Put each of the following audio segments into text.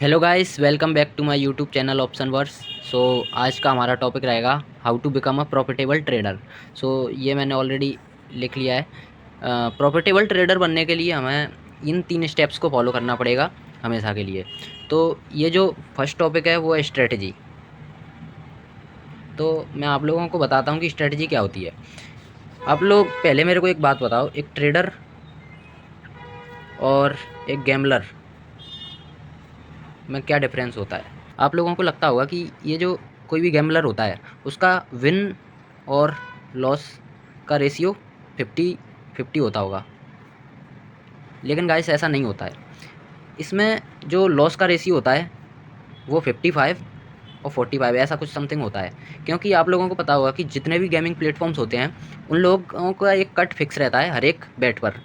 Hello guys, welcome back to my YouTube channel option verse. So आज का हमारा topic रहेगा how to become a profitable trader. So ये मैंने already लिख लिया है। प्रॉफिटेबल ट्रेडर बनने के लिए हमें इन 3 स्टेप्स को फॉलो करना पड़ेगा हमेशा के लिए। तो ये जो फर्स्ट टॉपिक है वो है स्ट्रेटजी। तो मैं आप लोगों को बताता हूँ कि स्ट्रेटजी क्या होती है। आप लोग पहले मेरे को एक बात बताओ, एक ट्रेडर और एक गैम्बलर में क्या डिफरेंस होता है। आप लोगों को लगता होगा कि ये जो कोई भी गैम्बलर होता है उसका विन और लॉस का रेशियो 50-50 होता होगा, लेकिन गाइस ऐसा नहीं होता है। इसमें जो लॉस का रेशियो होता है वो 55 और 45 ऐसा कुछ समथिंग होता है। क्योंकि आप लोगों को पता होगा कि जितने भी गेमिंग प्लेटफॉर्म्स होते हैं उन लोगों का एक कट फिक्स रहता है हर एक बेट पर।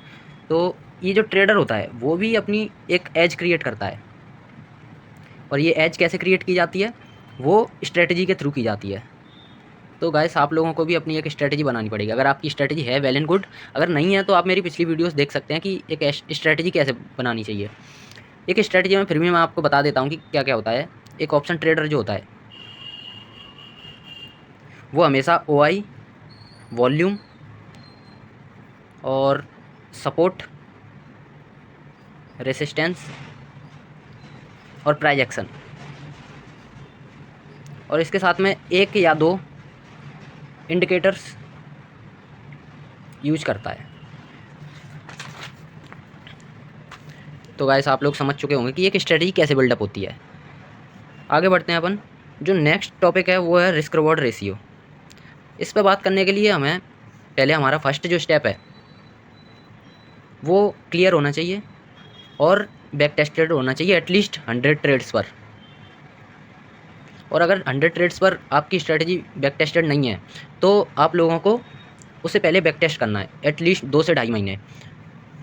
तो ये जो ट्रेडर होता है वो भी अपनी एक एज क्रिएट करता है, और ये एज कैसे क्रिएट की जाती है, वो स्ट्रेटजी के थ्रू की जाती है। तो गाइस आप लोगों को भी अपनी एक स्ट्रेटजी बनानी पड़ेगी। अगर आपकी स्ट्रेटजी है वेल एंड गुड, अगर नहीं है तो आप मेरी पिछली वीडियोस देख सकते हैं कि एक स्ट्रेटजी कैसे बनानी चाहिए। एक स्ट्रेटजी में फिर भी मैं आपको बता देता हूँ कि क्या क्या होता है। एक ऑप्शन ट्रेडर जो होता है वो हमेशा ओआई, वॉल्यूम और सपोर्ट, रेसिस्टेंस और प्राइज एक्शन, और इसके साथ में एक या दो इंडिकेटर्स यूज करता है। तो गाइस आप लोग समझ चुके होंगे कि एक स्ट्रेटजी कैसे बिल्डअप होती है। आगे बढ़ते हैं अपन। जो नेक्स्ट टॉपिक है वो है रिस्क रिवॉर्ड रेशियो। इस पर बात करने के लिए हमें पहले हमारा फर्स्ट जो स्टेप है वो क्लियर होना चाहिए और बैक टेस्टेड होना चाहिए एटलीस्ट 100 ट्रेड्स पर। और अगर 100 ट्रेड्स पर आपकी स्ट्रेटजी बैक टेस्टेड नहीं है तो आप लोगों को उससे पहले बैक टेस्ट करना है एटलीस्ट 2 से ढाई महीने।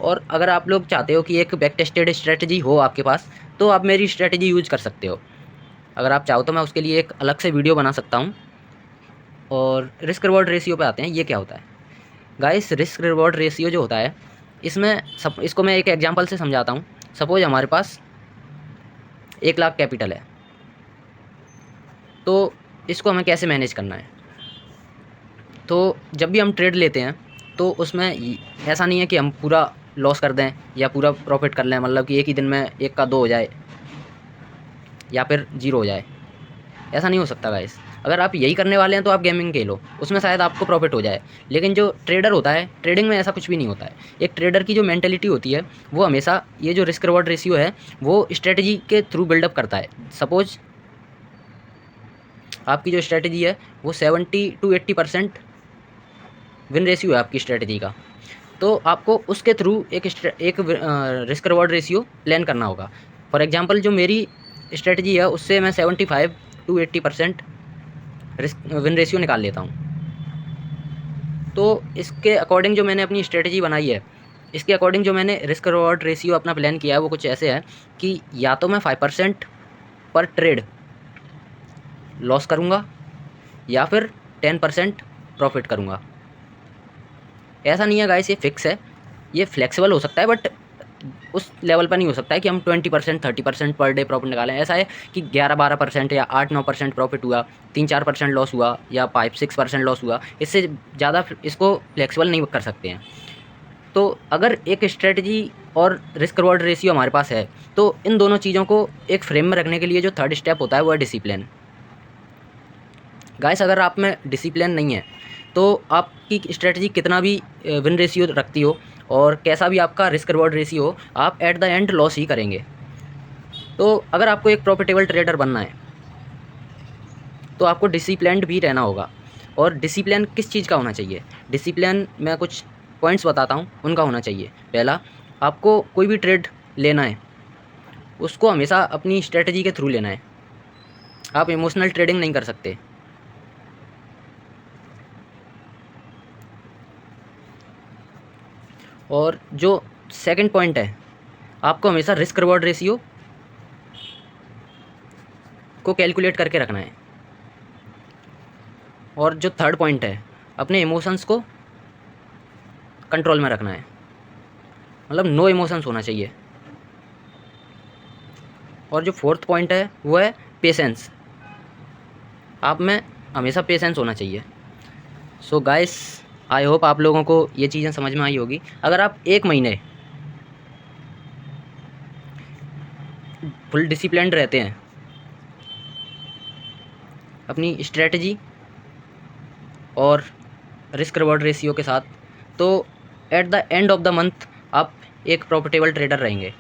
और अगर आप लोग चाहते हो कि एक बैक टेस्टेड स्ट्रेटजी हो आपके पास तो आप मेरी स्ट्रेटजी यूज कर सकते हो। अगर आप चाहो तो मैं उसके लिए एक अलग से वीडियो बना सकता हूँ। और रिस्क रिवॉर्ड रेशियो पे आते हैं, ये क्या होता है। गाइस रिस्क रिवॉर्ड रेशियो जो होता है इसमें सब इसको मैं एक एग्जांपल से समझाता हूँ। सपोज हमारे पास 1 लाख कैपिटल है, तो इसको हमें कैसे मैनेज करना है। तो जब भी हम ट्रेड लेते हैं तो उसमें ऐसा नहीं है कि हम पूरा लॉस कर दें या पूरा प्रॉफिट कर लें, मतलब कि एक ही दिन में 1 का 2 हो जाए या फिर 0 हो जाए। ऐसा नहीं हो सकता गाइस। अगर आप यही करने वाले हैं तो आप गेमिंग खेलो, उसमें शायद आपको प्रॉफिट हो जाए। लेकिन जो ट्रेडर होता है, ट्रेडिंग में ऐसा कुछ भी नहीं होता है। एक ट्रेडर की जो मेंटेलिटी होती है वो हमेशा ये जो रिस्क रिवॉर्ड रेशियो है वो स्ट्रेटजी के थ्रू बिल्डअप करता है। सपोज आपकी जो स्ट्रेटजी है वो 70-80% विन रेशियो है आपकी स्ट्रेटजी का, तो आपको उसके थ्रू एक रिस्क रिवॉर्ड रेशियो प्लान करना होगा। फॉर एग्जांपल जो मेरी स्ट्रेटजी है उससे मैं 75-80% रिस्क विन रेशियो निकाल लेता हूँ। तो इसके अकॉर्डिंग जो मैंने अपनी स्ट्रेटजी बनाई है, इसके अकॉर्डिंग जो मैंने रिस्क रिवॉर्ड रेशियो अपना प्लान किया है वो कुछ ऐसे है कि या तो मैं 5% पर ट्रेड लॉस करूँगा या फिर 10% प्रॉफिट करूँगा। ऐसा नहीं है गाइस ये फिक्स है, ये फ्लेक्सिबल हो सकता है, बट उस लेवल पर नहीं हो सकता है कि हम 20% 30% पर डे प्रॉफिट निकालें। ऐसा है कि 11-12% या 8-9% प्रॉफिट हुआ, 3-4% लॉस हुआ या 5-6% लॉस हुआ, इससे ज़्यादा इसको फ्लेक्सिबल नहीं कर सकते हैं। तो अगर एक स्ट्रेटजी और रिस्क रिवॉर्ड रेशियो हमारे पास है तो इन दोनों चीज़ों को एक फ्रेम में रखने के लिए जो थर्ड स्टेप होता है वो है डिसिप्लिन। गाइस अगर आप में डिसिप्लिन नहीं है तो आपकी स्ट्रेटजी कितना भी विन रेशियो रखती हो और कैसा भी आपका रिस्क रिवॉर्ड रेशियो हो, आप एट द एंड लॉस ही करेंगे। तो अगर आपको एक प्रॉफिटेबल ट्रेडर बनना है तो आपको डिसिप्लिन्ड भी रहना होगा। और डिसिप्लिन किस चीज़ का होना चाहिए, डिसिप्लिन मैं कुछ पॉइंट्स बताता हूँ उनका होना चाहिए। पहला, आपको कोई भी ट्रेड लेना है उसको हमेशा अपनी स्ट्रेटजी के थ्रू लेना है। आप इमोशनल ट्रेडिंग नहीं कर सकते। और जो सेकंड पॉइंट है, आपको हमेशा रिस्क रिवॉर्ड रेशियो को कैलकुलेट करके रखना है। और जो थर्ड पॉइंट है, अपने इमोशंस को कंट्रोल में रखना है, मतलब नो इमोशंस होना चाहिए। और जो फोर्थ पॉइंट है वो है पेशेंस। आप में हमेशा पेशेंस होना चाहिए। सो गाइस, आई होप आप लोगों को ये चीज़ें समझ में आई होगी। अगर आप 1 महीने फुल डिसिप्लिन्ड रहते हैं अपनी स्ट्रेटजी और रिस्क रिवॉर्ड रेशियो के साथ, तो at the end of the month आप एक प्रॉफिटेबल ट्रेडर रहेंगे।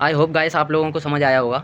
आई होप गाइस आप लोगों को समझ आया होगा।